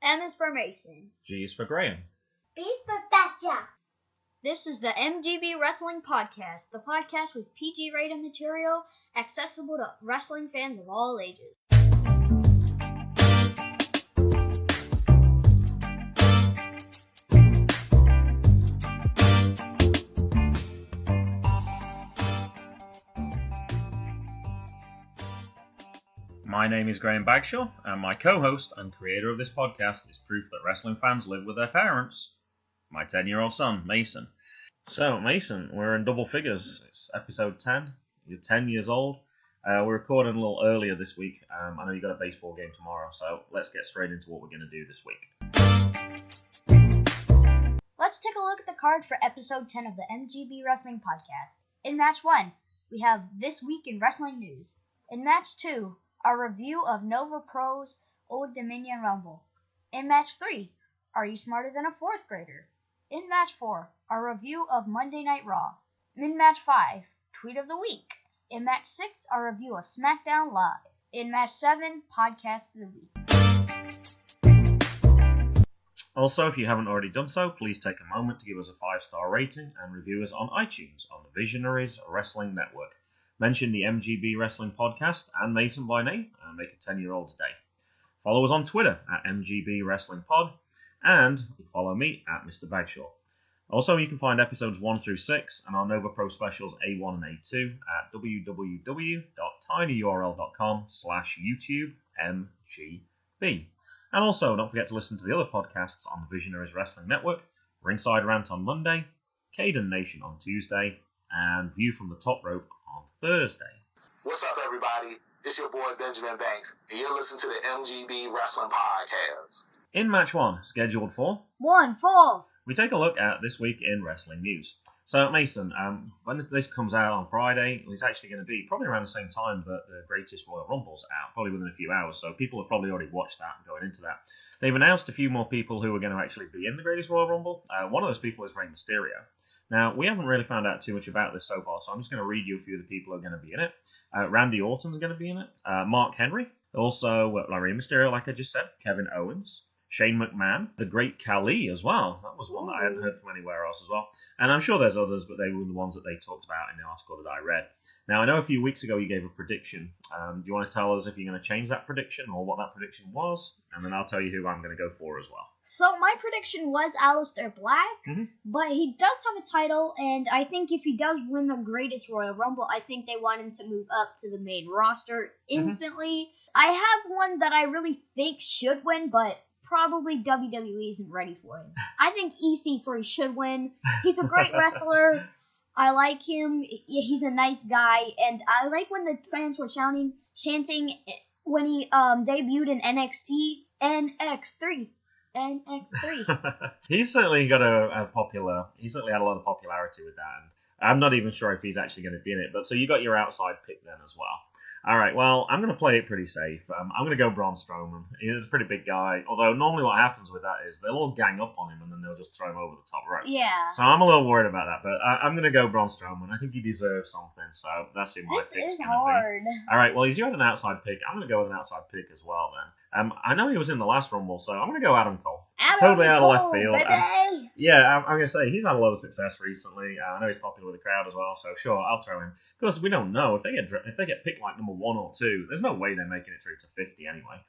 M is for Mason. G is for Graham. B for Betcha. This is the Mgb Wrestling Podcast, the podcast with PG-rated material accessible to wrestling fans of all ages. My name is Graham Bagshaw, and my co-host and creator of this podcast is proof that wrestling fans live with their parents. My 10-year-old son, Mason. So, Mason, we're in double figures. It's episode 10. You're 10 years old. We're recording a little earlier this week. I know you've got a baseball game tomorrow, so let's get straight into what we're going to do this week. Let's take a look at the card for episode 10 of the Mgb Wrestling Podcast. In match 1, we have This Week in Wrestling News. In match 2, our review of Nova Pro's Old Dominion Rumble. In match 3, Are You Smarter Than a Fourth Grader? In match 4, our review of Monday Night Raw. In match 5, Tweet of the Week. In match 6, our review of Smackdown Live. In match 7, Podcast of the Week. Also, if you haven't already done so, please take a moment to give us a 5-star rating and review us on iTunes on the Visionaries Wrestling Network. Mention the Mgb Wrestling Podcast and Mason by name and make a 10-year-old's day. Follow us on Twitter at Mgb Wrestling Pod and follow me at Mr. Bagshaw. Also, you can find episodes 1 through 6 and our Nova Pro specials A1 and A2 at www.tinyurl.com/YouTubeMGB. And also, don't forget to listen to the other podcasts on the Visionaries Wrestling Network, Ringside Rant on Monday, Cayden Nation on Tuesday, and View from the Top Rope on Thursday. What's up, everybody? It's your boy Benjamin Banks, and you're listening to the Mgb Wrestling Podcast. In match 1, scheduled for 1 fall. we take a look at This Week in Wrestling News. So, Mason, when this comes out on Friday, it's actually going to be probably around the same time that the Greatest Royal Rumble's out, probably within a few hours, so people have probably already watched that and going into that. They've announced a few more people who are going to actually be in the Greatest Royal Rumble. One of those people is Rey Mysterio. Now, we haven't really found out too much about this so far, so I'm just going to read you a few of the people who are going to be in it. Randy Orton's going to be in it. Mark Henry. Also, Rey Mysterio, like I just said. Kevin Owens. Shane McMahon. The Great Khali as well. That was one that I hadn't heard from anywhere else as well. And I'm sure there's others, but they were the ones that they talked about in the article that I read. Now, I know a few weeks ago you gave a prediction. Do you want to tell us if you're going to change that prediction or what that prediction was? And then I'll tell you who I'm going to go for as well. So my prediction was Aleister Black, but he does have a title, and I think if he does win the Greatest Royal Rumble, I think they want him to move up to the main roster instantly. I have one that I really think should win, but probably WWE isn't ready for him. I think EC3 should win. He's a great wrestler. I like him. He's a nice guy, and I like when the fans were chanting when he debuted in NXT, NX3. He's certainly got he certainly had a lot of popularity with that, and I'm not even sure if he's actually going to be in it, but so you got your outside pick then as well. Alright, well, I'm going to play it pretty safe. I'm going to go Braun Strowman. He's a pretty big guy, although normally what happens with that is they'll all gang up on him and then they'll just throw him over the top rope. Yeah. So I'm a little worried about that, but I'm going to go Braun Strowman. I think he deserves something, so that's who my pick's going to be. Hard. Alright, well, you had an outside pick. I'm going to go with an outside pick as well then. I know he was in the last Rumble, so I'm going to go Adam Cole. Totally out of left field. I'm going to say he's had a lot of success recently. I know he's popular with the crowd as well, so sure, I'll throw him. Because we don't know if they get picked like number 1 or 2. There's no way they're making it through to 50 anyway.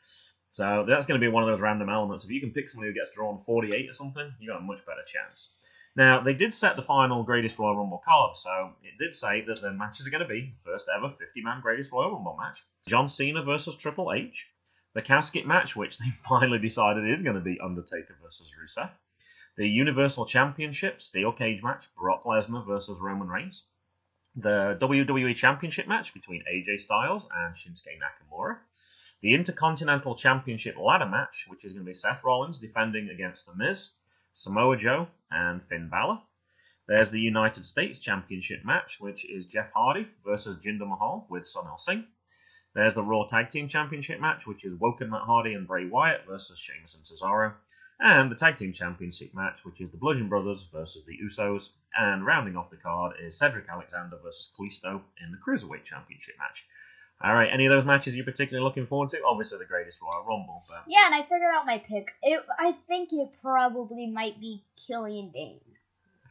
So that's going to be one of those random elements. If you can pick somebody who gets drawn 48 or something, you got a much better chance. Now, they did set the final Greatest Royal Rumble card, so it did say that the matches are going to be the first ever 50-man Greatest Royal Rumble match. John Cena versus Triple H. The casket match, which they finally decided is going to be Undertaker versus Rusev. The Universal Championship Steel Cage match, Brock Lesnar versus Roman Reigns. The WWE Championship match between AJ Styles and Shinsuke Nakamura. The Intercontinental Championship ladder match, which is going to be Seth Rollins defending against The Miz, Samoa Joe, and Finn Balor. There's the United States Championship match, which is Jeff Hardy versus Jinder Mahal with Sun El Singh. There's the Raw Tag Team Championship match, which is Woken Matt Hardy and Bray Wyatt versus Sheamus and Cesaro. And the Tag Team Championship match, which is the Bludgeon Brothers versus the Usos. And rounding off the card is Cedric Alexander versus Kalisto in the Cruiserweight Championship match. All right, any of those matches you're particularly looking forward to? Obviously, the Greatest Royal Rumble. But... Yeah, and I figured out my pick. I think it probably might be Killian Dane.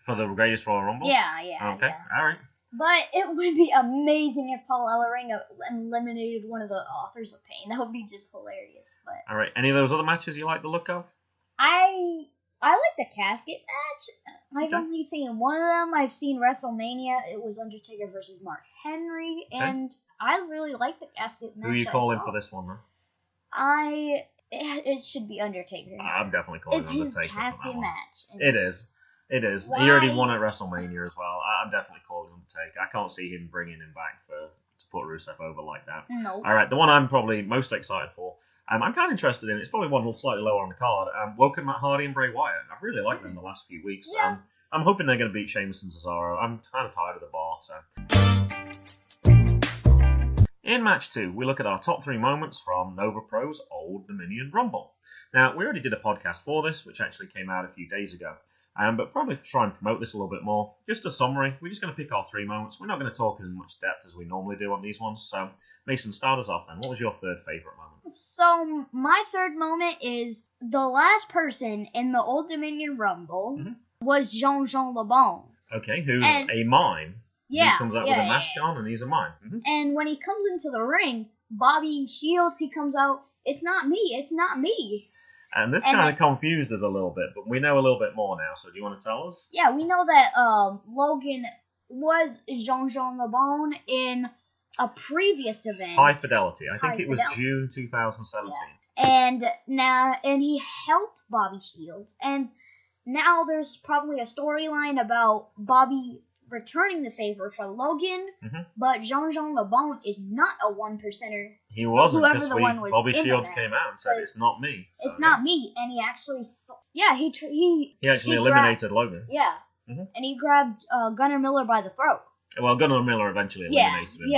For the Greatest Royal Rumble? Yeah. Okay, yeah. all right. But it would be amazing if Paul Ellering eliminated one of the Authors of Pain. That would be just hilarious. But all right, any of those other matches you like the look of? I like the casket match. I've only seen one of them. I've seen WrestleMania. It was Undertaker versus Mark Henry, and I really like the casket match. Who are you calling for this one, then? It should be Undertaker. I'm definitely calling Undertaker. It's his casket match. It is. Why? He already won at WrestleMania as well. I'm definitely calling Undertaker. I can't see him bringing him back to put Rusev over like that. No. All right, the one I'm probably most excited for. I'm kind of interested in. It's probably one slightly lower on the card. Welcome Matt Hardy and Bray Wyatt. I've really liked them the last few weeks. Yeah. I'm hoping they're going to beat Sheamus and Cesaro. I'm kind of tired of the bar. So in match 2, we look at our top 3 moments from Nova Pro's Old Dominion Rumble. Now, we already did a podcast for this, which actually came out a few days ago. But probably try and promote this a little bit more. Just a summary. We're just going to pick our 3 moments. We're not going to talk in much depth as we normally do on these ones. So, Mason, start us off then. What was your third favourite moment? So, my third moment is the last person in the Old Dominion Rumble was Jean-Jean LeBon. Okay, who's a mime. Yeah. He comes out with a mask on and he's a mime. And when he comes into the ring, Bobby Shields, he comes out, it's not me. And this kind of confused us a little bit, but we know a little bit more now, so do you want to tell us? Yeah, we know that Logan was Jean-Jean LeBon in a previous event. High Fidelity. I think it was June 2017. Yeah. And he helped Bobby Shields, and now there's probably a storyline about Bobby returning the favor for Logan, but Jean-Jean LeBon is not a 1%er. He wasn't, because Bobby in Shields came out and said, it's not me. So, it's not me, and he actually, he actually eliminated Logan. Yeah, and he grabbed Gunnar Miller by the throat. Well, Gunnar Miller eventually eliminated him.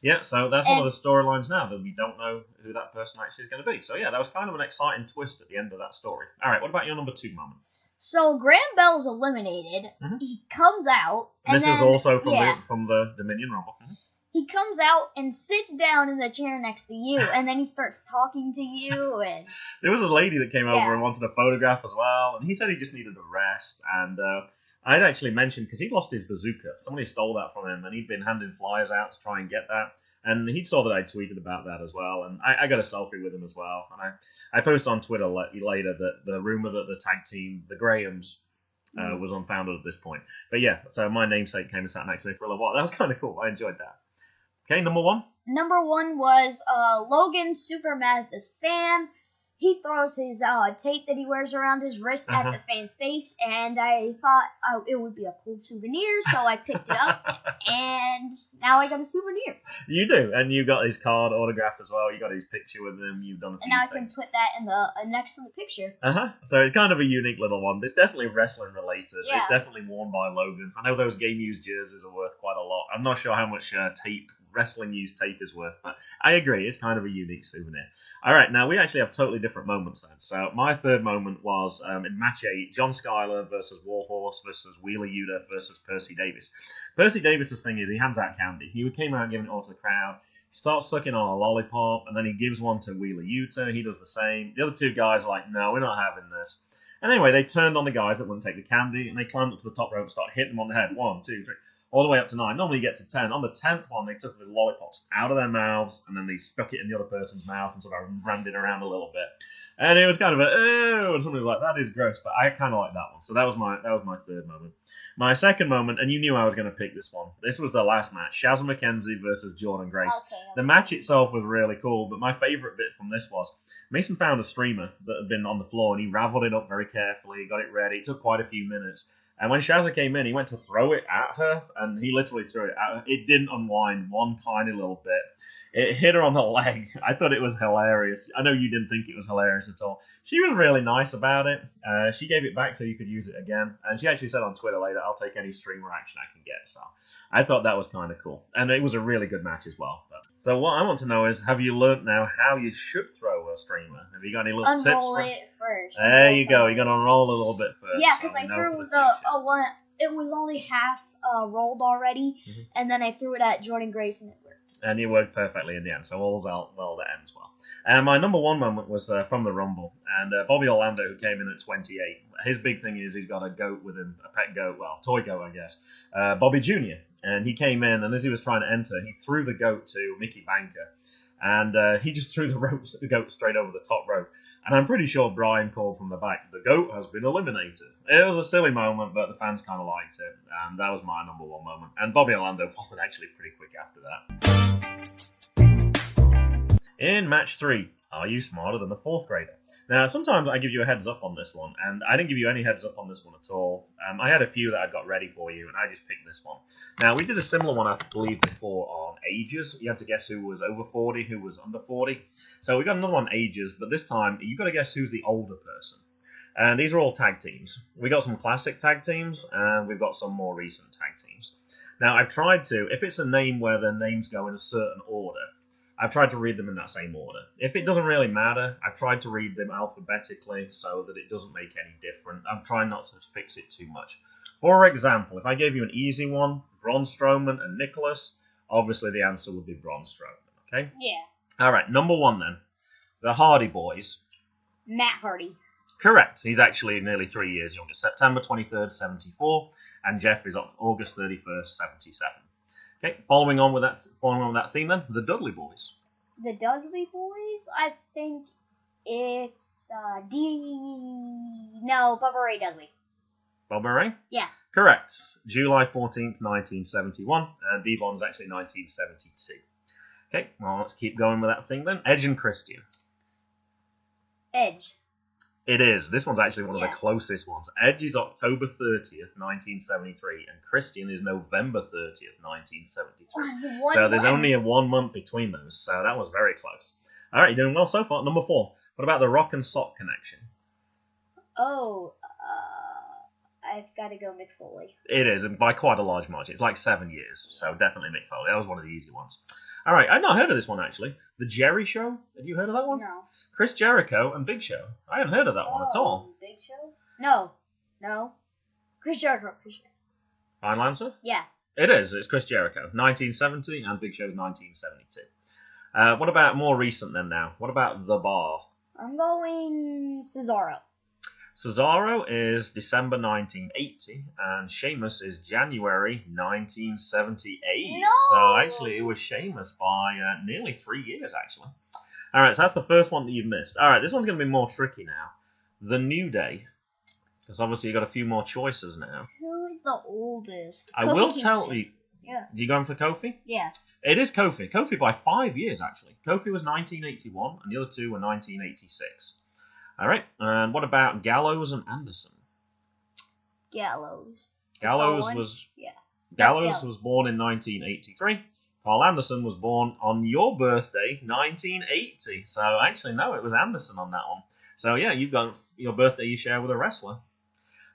Yeah, so that's one of the storylines now, that we don't know who that person actually is going to be. So yeah, that was kind of an exciting twist at the end of that story. All right, what about your number 2 moment? So Graham Bell's eliminated. He comes out. And this is also from the Dominion Rumble. He comes out and sits down in the chair next to you, and then he starts talking to you. And there was a lady that came over and wanted a photograph as well, and he said he just needed a rest. And I'd actually mentioned, because he'd lost his bazooka. Somebody stole that from him, and he'd been handing flyers out to try and get that. And he saw that I tweeted about that as well, and I got a selfie with him as well. And I posted on Twitter later that the rumor that the tag team, the Grahams, was unfounded at this point. But yeah, so my namesake came and sat next to me for a little while. That was kind of cool. I enjoyed that. Okay, number 1? Number 1 was Logan super mad at this fan. He throws his tape that he wears around his wrist at the fan's face, and I thought it would be a cool souvenir, so I picked it up, and now I got a souvenir. You do, and you got his card autographed as well. You got his picture with him. You've done a few And now things. I can put that in the next to the picture. So it's kind of a unique little one. It's definitely wrestling related. Yeah. It's definitely worn by Logan. I know those game used jerseys are worth quite a lot. I'm not sure how much wrestling used tape is worth, but I agree, it's kind of a unique souvenir. Alright, now we actually have totally different moments then. So my third moment was in match 8, John Skyler versus Warhorse versus Wheeler Yuta versus Percy Davis. Percy Davis's thing is he hands out candy. He came out giving it all to the crowd. He starts sucking on a lollipop, and then he gives one to Wheeler Yuta. He does the same. The other 2 guys are like, no, we're not having this. And anyway, they turned on the guys that wouldn't take the candy, and they climbed up to the top rope and started hitting them on the head. 1, 2, 3. All the way up to 9. Normally you get to 10. On the 10th one, they took the lollipops out of their mouths, and then they stuck it in the other person's mouth and sort of rammed it around a little bit. And it was kind of and somebody was like, that is gross, but I kind of like that one. So that was my third moment. My second moment, and you knew I was going to pick this one. This was the last match, Shazza McKenzie versus Jordan Grace. Okay. The match itself was really cool, but my favourite bit from this was Mason found a streamer that had been on the floor, and he raveled it up very carefully, got it ready. It took quite a few minutes. And when Shazza came in, he went to throw it at her, and he literally threw it at her. It didn't unwind one tiny little bit. It hit her on the leg. I thought it was hilarious. I know you didn't think it was hilarious at all. She was really nice about it. She gave it back so you could use it again. And she actually said on Twitter later, I'll take any streamer action I can get. So I thought that was kind of cool. And it was a really good match as well. So what I want to know is, have you learnt now how you should throw a streamer? Have you got any little tips? Unroll it first. There you go. You're going to unroll a little bit first. Yeah, because I threw the one. It was only half rolled already, and then I threw it at Jordan Grace and it worked. And it worked perfectly in the end, so all's well that ends well. And my number one moment was from the Rumble, and Bobby Orlando, who came in at 28. His big thing is he's got a goat with him, a pet goat, well, toy goat, I guess, Bobby Jr. And he came in, and as he was trying to enter, he threw the goat to Mickey Banker, and he just threw the goat straight over the top rope. And I'm pretty sure Brian called from the back, the goat has been eliminated. It was a silly moment, but the fans kind of liked it. And that was my number one moment. And Bobby Orlando followed actually pretty quick after that. In match 3, are you smarter than the 4th grader? Now, sometimes I give you a heads up on this one, and I didn't give you any heads up on this one at all. I had a few that I got ready for you, and I just picked this one. Now, we did a similar one, I believe, before on ages. You had to guess who was over 40, who was under 40. So we got another one, ages, but this time you've got to guess who's the older person. And these are all tag teams. We got some classic tag teams, and we've got some more recent tag teams. Now, I've tried to, if it's a name where the names go in a certain order, I've tried to read them in that same order. If it doesn't really matter, I've tried to read them alphabetically so that it doesn't make any difference. I'm trying not to fix it too much. For example, if I gave you an easy one, Braun Strowman and Nicholas, obviously the answer would be Braun Strowman, okay? Yeah. All right, number 1 then. The Hardy Boys. Matt Hardy. Correct. He's actually nearly 3 years younger. September 23rd, 74, and Jeff is on August 31st, 77. Okay, following on with that theme then, the Dudley Boys. The Dudley Boys? I think it's Bubba Ray Dudley. Bubba Ray? Yeah. Correct. July 14th, 1971, and Devon's actually 1972. Okay, well, let's keep going with that thing then. Edge and Christian. Edge. It is. This one's actually one of the closest ones. Edge is October 30th, 1973, and Christian is November 30th, 1973. So there's only a 1 month between those, so that was very close. All right, you're doing well so far. Number 4. What about the Rock and Sock connection? Oh, I've got to go Mick Foley. It is, and by quite a large margin. It's like 7 years, so definitely Mick Foley. That was one of the easy ones. All right, I'd not heard of this one, actually. The Jerry Show? Have you heard of that one? No. Chris Jericho and Big Show. I haven't heard of that one at all. Big Show? No. Chris Jericho. Final answer? Yeah. It is. It's Chris Jericho. 1970 and Big Show's 1972. What about more recent then now? What about The Bar? I'm going Cesaro. Cesaro is December 1980 and Sheamus is January 1978. No! So actually it was Sheamus by nearly 3 years actually. All right, so that's the first one that you've missed. All right, this one's going to be more tricky now. The New Day. Because obviously you've got a few more choices now. Who is the oldest? I will tell you. Yeah. You going for Kofi? Yeah. It is Kofi. Kofi by 5 years, actually. Kofi was 1981, and the other two were 1986. All right, and what about Gallows and Anderson? Gallows. Gallows was born in 1983. Carl Anderson was born on your birthday, 1980. So actually, no, it was Anderson on that one. So yeah, you've got your birthday you share with a wrestler.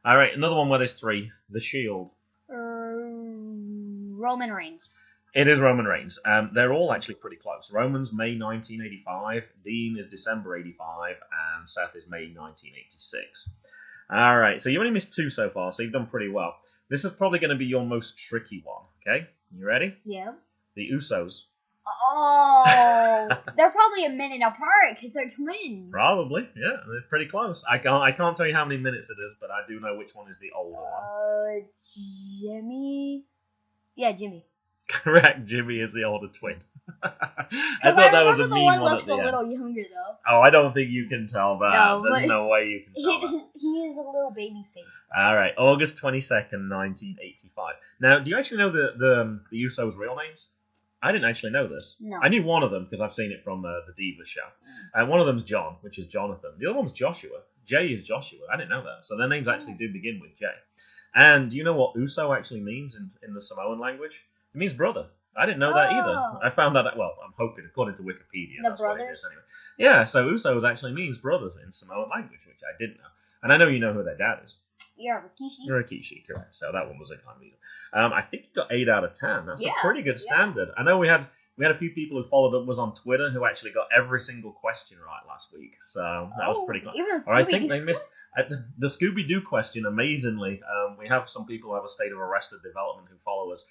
All right, another one where there's 3. The Shield. Roman Reigns. It is Roman Reigns. They're all actually pretty close. Roman's May 1985, Dean is December 85, and Seth is May 1986. All right, so you only missed 2 so far, so you've done pretty well. This is probably going to be your most tricky one, okay? You ready? Yeah. The Usos. Oh, they're probably a minute apart because they're twins. Probably, yeah, they're pretty close. I can't tell you how many minutes it is, but I do know which one is the older one. Jimmy? Yeah, Jimmy. Correct, Jimmy is the older twin. I thought that was a mean one. The one looks a little younger, though. Oh, I don't think you can tell that. No, There's no way you can tell that. He is a little baby face. All right, August 22nd, 1985. Now, do you actually know the Usos' real names? I didn't actually know this. No. I knew one of them because I've seen it from the Divas show. And one of them's John, which is Jonathan. The other one's Joshua. Jay is Joshua. I didn't know that. So their names actually do begin with J. And do you know what Uso actually means in the Samoan language? It means brother. I didn't know that either. I found that, well, I'm hoping, according to Wikipedia. The that's brothers? what it is anyway. Yeah, so Usos actually means brothers in Samoan language, which I didn't know. And I know you know who their dad is. Yeah, Rikishi. Rikishi, correct. So that one was a kind of easy. I think you got 8 out of 10. That's a pretty good standard. I know we had a few people who followed up was on Twitter who actually got every single question right last week. So that was pretty close. Even or I think they missed the Scooby-Doo question, amazingly. We have some people who have a State of Arrested Development who follow us.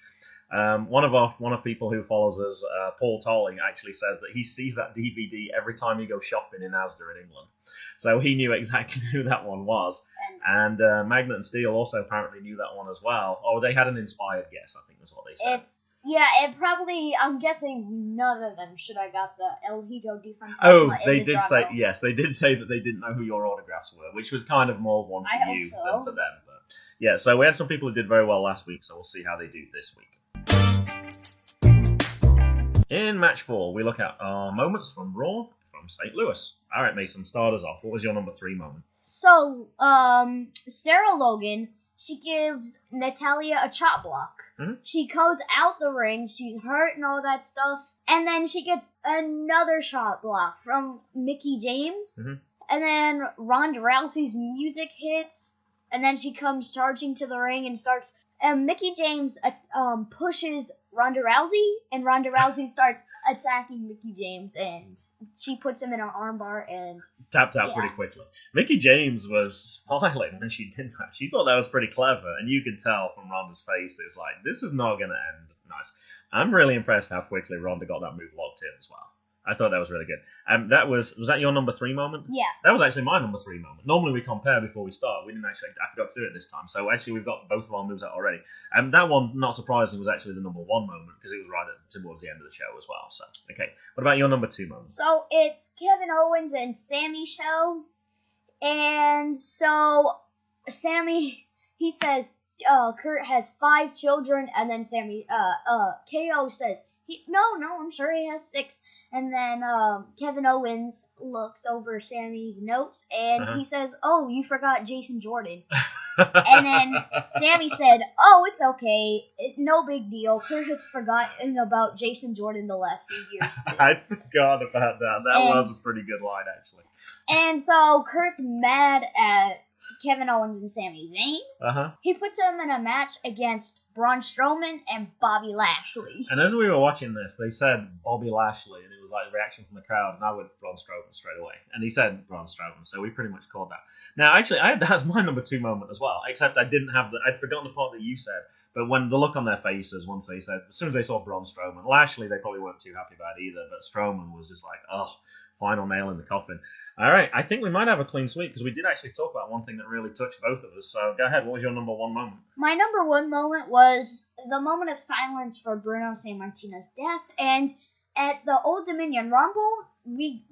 One of people who follows us, Paul Tolling, actually says that he sees that DVD every time he goes shopping in Asda in England. So he knew exactly who that one was. And Magnet and Steel also apparently knew that one as well. Or they had an inspired guess, I think was what they said. It probably, I'm guessing none of them should have got the El Hijo de Fantasma. Oh, they did say, yes, they did say that they didn't know who your autographs were, which was kind of more one for you than for them. But yeah, so we had some people who did very well last week, so we'll see how they do this week. In match 4, we look at our moments from Raw from St. Louis. All right, Mason, start us off. What was your number 3 moment? So, Sarah Logan, she gives Natalya a chop block. Mm-hmm. She goes out the ring, she's hurt and all that stuff, and then she gets another chop block from Mickie James, mm-hmm. and then Ronda Rousey's music hits, and then she comes charging to the ring and starts, and Mickie James pushes Ronda Rousey, and Ronda Rousey starts attacking Mickie James, and she puts him in an armbar and tapped out pretty quickly. Mickie James was smiling when she did that. She thought that was pretty clever, and you could tell from Ronda's face it was like, this is not going to end nice. I'm really impressed how quickly Ronda got that move locked in as well. I thought that was really good. Was that your number 3 moment? Yeah. That was actually my number 3 moment. Normally we compare before we start. I forgot to do it this time. So actually we've got both of our moves out already. That one, not surprisingly, was actually the number 1 moment because it was right towards the end of the show as well. So, okay. What about your number 2 moment? So it's Kevin Owens and Sami show. And so Sami, he says, Kurt has 5 children. And then KO says, no, I'm sure he has 6. And then Kevin Owens looks over Sami's notes, and he says, oh, you forgot Jason Jordan. And then Sami said, oh, it's okay. No big deal. Kurt has forgotten about Jason Jordan the last few years, too. I forgot about that. That was a pretty good line, actually. And so Kurt's mad at Kevin Owens and Sami Zayn. He puts him in a match against Braun Strowman and Bobby Lashley. And as we were watching this, they said Bobby Lashley, and it was like a reaction from the crowd, and I went Braun Strowman straight away. And he said Braun Strowman, so we pretty much called that. Now, actually, that's my number 2 moment as well, except I'd forgotten the part that you said, but when the look on their faces once they said, as soon as they saw Braun Strowman, Lashley, they probably weren't too happy about either, but Strowman was just like, oh, final nail in the coffin. All right, I think we might have a clean sweep because we did actually talk about one thing that really touched both of us. So go ahead, what was your number 1 moment? My number 1 moment was the moment of silence for Bruno Sammartino's death. And at the Old Dominion Rumble, we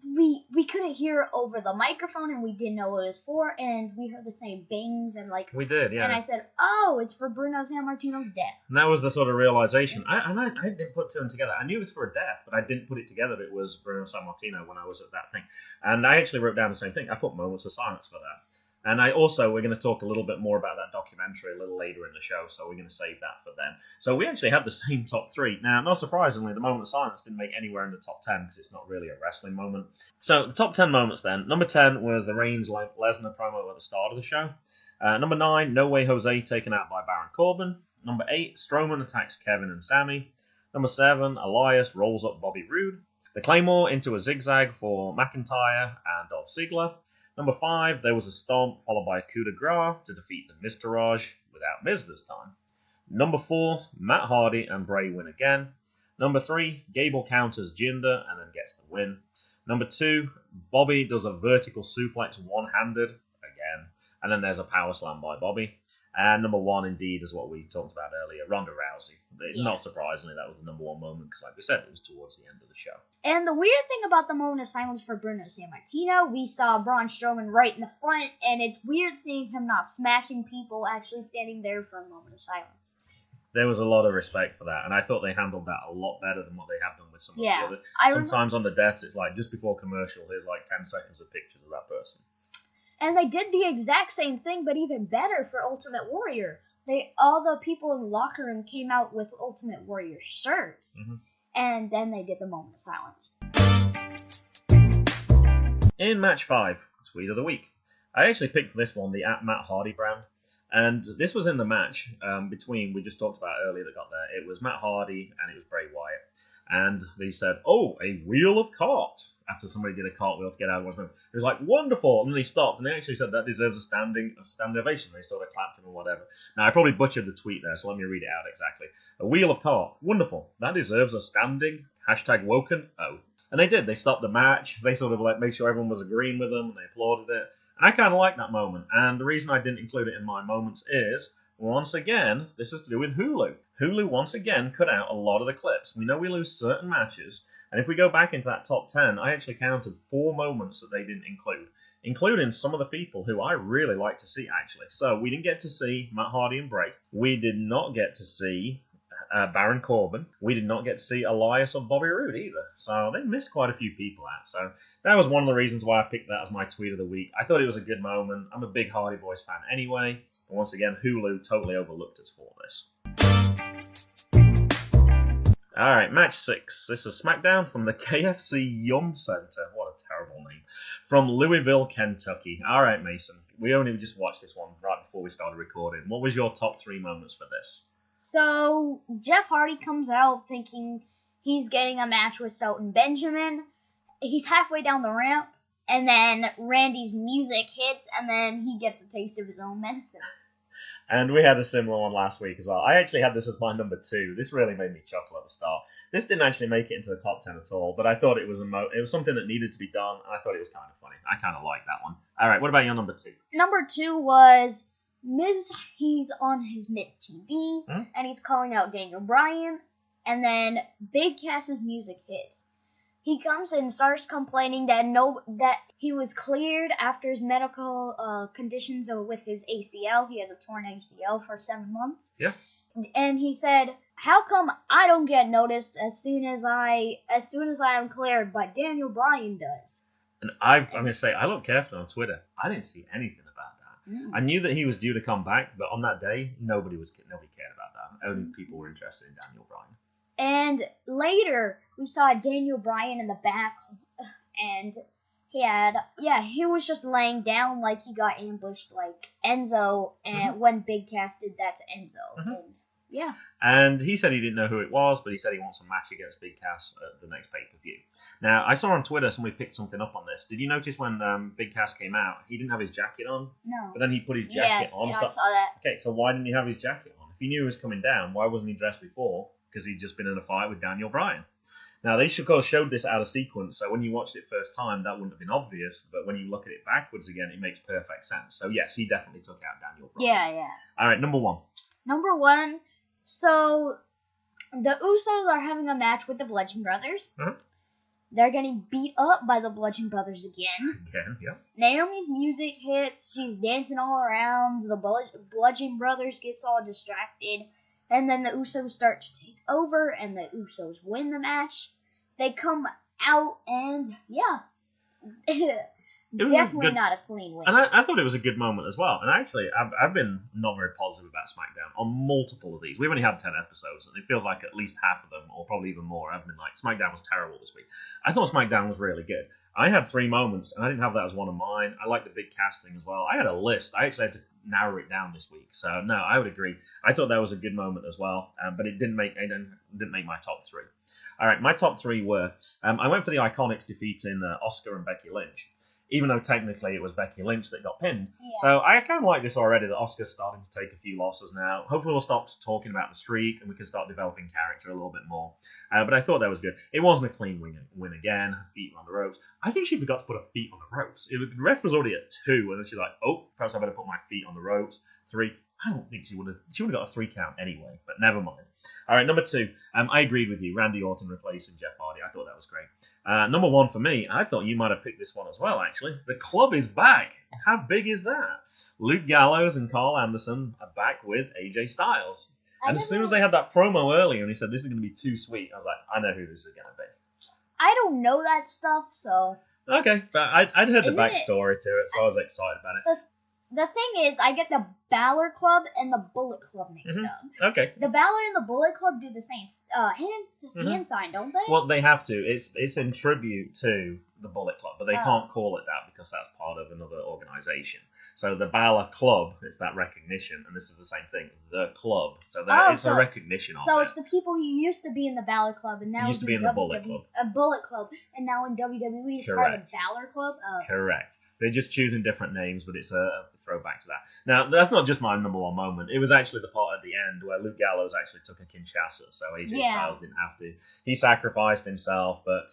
couldn't hear over the microphone, and we didn't know what it was for, and we heard the same bangs and like. We did, yeah. And I said, oh, it's for Bruno Sammartino's death. And that was the sort of realization. I didn't put 2 and together. I knew it was for a death, but I didn't put it together that it was Bruno Sammartino when I was at that thing. And I actually wrote down the same thing. I put moments of silence for that. And we're going to talk a little bit more about that documentary a little later in the show, so we're going to save that for then. So we actually had the same top 3. Now, not surprisingly, the moment of silence didn't make anywhere in the top 10 because it's not really a wrestling moment. So the top 10 moments then. Number 10 was the Reigns-Lesnar promo at the start of the show. Number 9, No Way Jose taken out by Baron Corbin. Number 8, Strowman attacks Kevin and Sami. Number 7, Elias rolls up Bobby Roode. The Claymore into a zigzag for McIntyre and Dolph Ziggler. Number 5, there was a stomp followed by a coup de grace to defeat the Miztourage without Miz this time. Number 4, Matt Hardy and Bray win again. Number 3, Gable counters Jinder and then gets the win. Number 2, Bobby does a vertical suplex one-handed again. And then there's a power slam by Bobby. And number 1, indeed, is what we talked about earlier, Ronda Rousey. Yeah. Not surprisingly, that was the number 1 moment, because like we said, it was towards the end of the show. And the weird thing about the moment of silence for Bruno Sammartino, we saw Braun Strowman right in the front, and it's weird seeing him not smashing people, actually standing there for a moment of silence. There was a lot of respect for that, and I thought they handled that a lot better than what they have done with some of the other. Sometimes on the deaths, it's like, just before commercial, here's like 10 seconds of pictures of that person. And they did the exact same thing, but even better for Ultimate Warrior. All the people in the locker room came out with Ultimate Warrior shirts, and then they did the moment of silence. In match 5, Tweet of the Week. I actually picked for this one the @Matt Hardy brand, and this was in the match between, we just talked about earlier that got there, it was Matt Hardy and it was Bray Wyatt. And they said, oh, a wheel of cart. After somebody did a cartwheel to get out of one of them. It was like, wonderful. And then they stopped, and they actually said that deserves a standing ovation. They sort of clapped him or whatever. Now, I probably butchered the tweet there, so let me read it out exactly. A wheel of cart. Wonderful. That deserves a standing. #woken. Oh. And they did. They stopped the match. They sort of like made sure everyone was agreeing with them, and they applauded it. And I kind of like that moment. And the reason I didn't include it in my moments is, once again, this is to do with Hulu. Hulu, once again, cut out a lot of the clips. We know we lose certain matches. And if we go back into that top 10, I actually counted 4 moments that they didn't include, including some of the people who I really like to see, actually. So we didn't get to see Matt Hardy and Bray. We did not get to see Baron Corbin. We did not get to see Elias or Bobby Roode either. So they missed quite a few people out. So that was one of the reasons why I picked that as my tweet of the week. I thought it was a good moment. I'm a big Hardy Boys fan anyway. But once again, Hulu totally overlooked us for this. Alright, match 6. This is Smackdown from the KFC Yum Center. What a terrible name. From Louisville, Kentucky. Alright, Mason. We only just watched this one right before we started recording. What was your top 3 moments for this? So, Jeff Hardy comes out thinking he's getting a match with Shelton Benjamin. He's halfway down the ramp, and then Randy's music hits, and then he gets a taste of his own medicine. And we had a similar one last week as well. I actually had this as my number 2. This really made me chuckle at the start. This didn't actually make it into the top 10 at all, but I thought it was it was something that needed to be done, and I thought it was kind of funny. I kind of liked that one. All right, what about your number 2? Number 2 was Miz. He's on his Miz TV, and he's calling out Daniel Bryan, and then Big Cass's music hits. He comes in and starts complaining that he was cleared after his medical conditions with his ACL. He has a torn ACL for 7 months. Yeah. And he said, "How come I don't get noticed as soon as I am cleared, but Daniel Bryan does?" And I'm gonna say, I looked carefully on Twitter. I didn't see anything about that. I knew that he was due to come back, but on that day, nobody cared about that. Only people were interested in Daniel Bryan. And later, we saw Daniel Bryan in the back, and he was just laying down like he got ambushed like Enzo, and when Big Cass did that to Enzo. And he said he didn't know who it was, but he said he wants a match against Big Cass at the next pay-per-view. Now, I saw on Twitter somebody picked something up on this. Did you notice when Big Cass came out, he didn't have his jacket on? No. But then he put his jacket on. Yeah, I saw that. Okay, so why didn't he have his jacket on? If he knew he was coming down, why wasn't he dressed before? Because he'd just been in a fight with Daniel Bryan. Now, they showed this out of sequence, so when you watched it first time, that wouldn't have been obvious, but when you look at it backwards again, it makes perfect sense. So, yes, he definitely took out Daniel Bryan. Yeah. All right, number 1. Number 1, so the Usos are having a match with the Bludgeon Brothers. They're getting beat up by the Bludgeon Brothers again. Yeah. Naomi's music hits, she's dancing all around, the Bludgeon Brothers gets all distracted. And then the Usos start to take over, and the Usos win the match. They come out, and definitely not a clean win. And I thought it was a good moment as well. And actually, I've been not very positive about SmackDown on multiple of these. We've only had 10 episodes, and it feels like at least half of them, or probably even more, I've been like, SmackDown was terrible this week. I thought SmackDown was really good. I had 3 moments, and I didn't have that as one of mine. I like the Big Cass thing as well. I had a list. I actually had to narrow it down this week. So, no, I would agree. I thought that was a good moment as well, but it didn't make my top 3. All right, my top 3 were, I went for the Iconics defeating Oscar and Becky Lynch, even though technically it was Becky Lynch that got pinned. Yeah. So I kind of like this already, that Oscar's starting to take a few losses now. Hopefully we'll stop talking about the streak and we can start developing character a little bit more. But I thought that was good. It wasn't a clean win again. Her feet were on the ropes. I think she forgot to put her feet on the ropes. The ref was already at 2, and then she's like, oh, perhaps I better put my feet on the ropes. 3. I don't think she would have got a 3 count anyway, but never mind. All right, number 2. I agreed with you. Randy Orton replacing Jeff Hardy. I thought that was great. Number 1 for me, I thought you might have picked this one as well, actually. The club is back. How big is that? Luke Gallows and Carl Anderson are back with AJ Styles. And as soon as they had that promo earlier and he said, this is going to be too sweet, I was like, I know who this is going to be. I don't know that stuff, so... Okay, but I'd heard the backstory to it, so I was excited about it. The thing is, I get the Balor Club and the Bullet Club mixed up. Okay. The Balor and the Bullet Club do the same hand sign, don't they? Well, they have to. It's in tribute to the Bullet Club, but they can't call it that because that's part of another organization. So the Balor Club is that recognition, and this is the same thing, the club. So it's a recognition of it. So it's the people who used to be in the Balor Club, and now used to be in the Bullet Club. Bullet Club, and now in WWE it's part of the Balor Club. Correct. They're just choosing different names, but it's a throwback to that. Now, that's not just my number one moment. It was actually the part at the end where Luke Gallows actually took a Kinshasa, so AJ Styles didn't have to. He sacrificed himself, but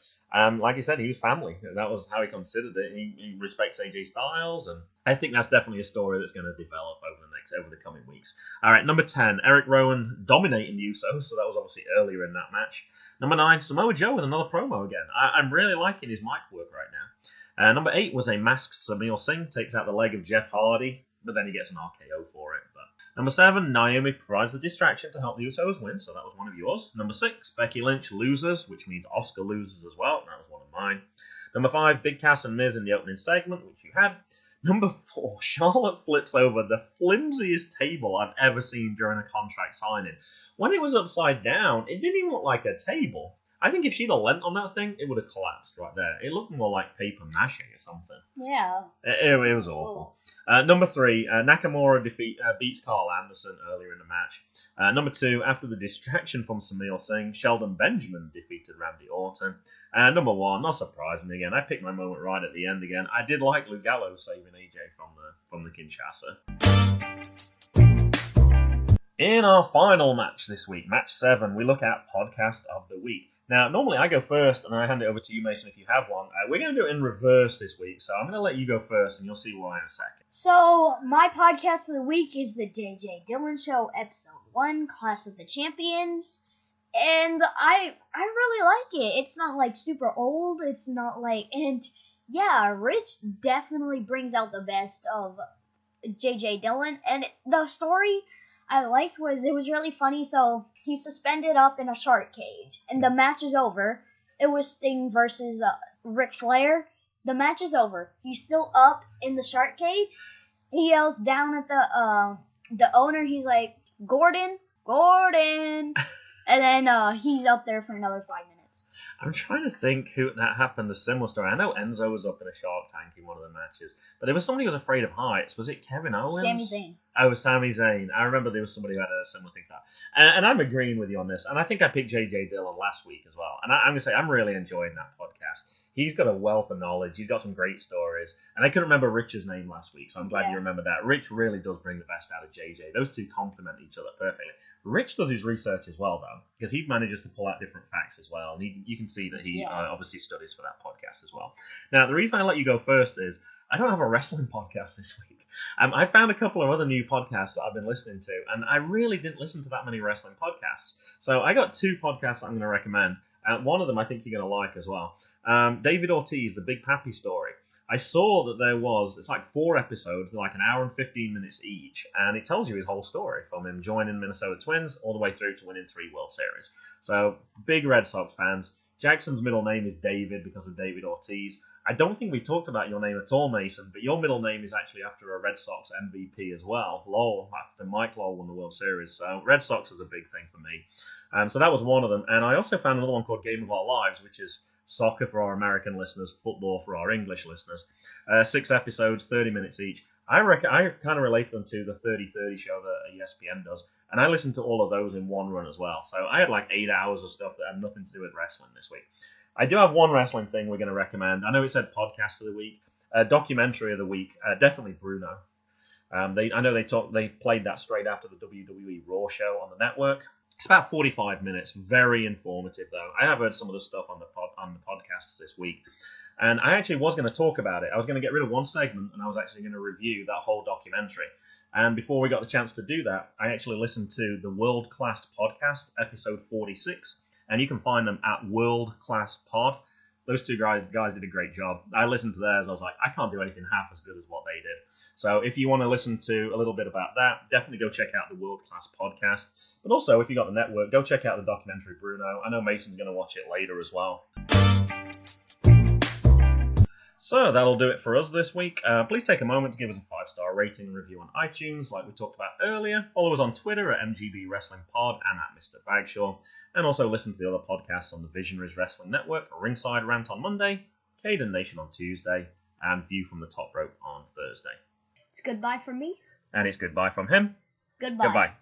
like you said, he was family. That was how he considered it. He respects AJ Styles, and I think that's definitely a story that's going to develop over the coming weeks. All right, number 10, Eric Rowan dominating the Usos, so that was obviously earlier in that match. Number 9, Samoa Joe with another promo again. I'm really liking his mic work right now. Number 8 was a masked Sameer Singh, takes out the leg of Jeff Hardy, but then he gets an RKO for it. But number 7, Naomi provides the distraction to help the Usos win, so that was one of yours. Number 6, Becky Lynch loses, which means Oscar loses as well, that was one of mine. Number 5, Big Cass and Miz in the opening segment, which you had. Number 4, Charlotte flips over the flimsiest table I've ever seen during a contract signing. When it was upside down, it didn't even look like a table. I think if she'd have leant on that thing, it would have collapsed right there. It looked more like paper mashing or something. Yeah. It was awful. Number 3, Nakamura beats Carl Anderson earlier in the match. Number 2, after the distraction from Sameer Singh, Sheldon Benjamin defeated Randy Orton. Number 1, not surprising again, I picked my moment right at the end again. I did like Luke Gallows saving AJ from the Kinshasa. In our final match this week, match 7, we look at Podcast of the Week. Now, normally I go first, and I hand it over to you, Mason, if you have one. We're going to do it in reverse this week, so I'm going to let you go first, and you'll see why in a second. So, my podcast of the week is the J.J. Dillon Show, Episode 1, Clash of the Champions, and I really like it. It's not, like, super old, it's not, like, and, yeah, Rich definitely brings out the best of J.J. Dillon, and the story I liked was it was really funny. So he's suspended up in a shark cage, and the match is over. It was Sting versus Ric Flair. The match is over. He's still up in the shark cage. He yells down at the owner. He's like, Gordon, and then he's up there for another 5 minutes. I'm trying to think who that happened, a similar story. I know Enzo was up in a shark tank in one of the matches, but there was somebody who was afraid of heights. Was it Kevin Owens? Sami Zayn. Oh, it was Sami Zayn. I remember there was somebody who had a similar thing to that. And I'm agreeing with you on this, and I think I picked J.J. Dillon last week as well. And I'm going to say I'm really enjoying that podcast. He's got a wealth of knowledge. He's got some great stories. And I couldn't remember Rich's name last week, so I'm glad you remember that. Rich really does bring the best out of JJ. Those two complement each other perfectly. Rich does his research as well, though, because he manages to pull out different facts as well. And you can see that he obviously studies for that podcast as well. Now, the reason I let you go first is I don't have a wrestling podcast this week. I found a couple of other new podcasts that I've been listening to, and I really didn't listen to that many wrestling podcasts. So I got 2 podcasts that I'm going to recommend. One of them I think you're going to like as well. David Ortiz, The Big Papi Story. I saw that it's like 4 episodes, they're like an hour and 15 minutes each, and it tells you his whole story, from him joining Minnesota Twins all the way through to winning 3 World Series. So, big Red Sox fans. Jackson's middle name is David because of David Ortiz. I don't think we talked about your name at all, Mason, but your middle name is actually after a Red Sox MVP as well. Lowell, after Mike Lowell won the World Series, so Red Sox is a big thing for me. So that was one of them, and I also found another one called Game of Our Lives, which is soccer for our American listeners, football for our English listeners. 6 episodes, 30 minutes each. I kind of related them to the 30-30 show that ESPN does, and I listened to all of those in one run as well. So I had like 8 hours of stuff that had nothing to do with wrestling this week. I do have one wrestling thing we're going to recommend. I know it said podcast of the week, documentary of the week, definitely Bruno. They played that straight after the WWE Raw show on the network. It's about 45 minutes, very informative though. I have heard some of the stuff on the podcasts this week, and I actually was going to talk about it. I was going to get rid of one segment, and I was actually going to review that whole documentary. And before we got the chance to do that, I actually listened to the World Class Podcast, episode 46, and you can find them at World Class Pod. Those 2 guys did a great job. I listened to theirs. I was like, I can't do anything half as good as what they did. So if you want to listen to a little bit about that, definitely go check out the World Class Podcast. But also, if you got the network, go check out the documentary Bruno. I know Mason's going to watch it later as well. So that'll do it for us this week. Please take a moment to give us a 5-star rating and review on iTunes, like we talked about earlier. Follow us on Twitter at Mgb Wrestling Pod and at Mr. Bagshaw. And also listen to the other podcasts on the Visionaries Wrestling Network, Ringside Rant on Monday, Cayden Nation on Tuesday, and View from the Top Rope on Thursday. It's goodbye from me. And it's goodbye from him. Goodbye. Goodbye.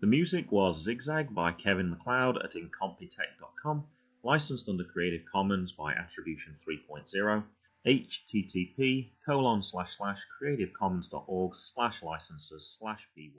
The music was Zigzag by Kevin MacLeod at incompetech.com, licensed under Creative Commons by Attribution 3.0, http://creativecommons.org/licenses/b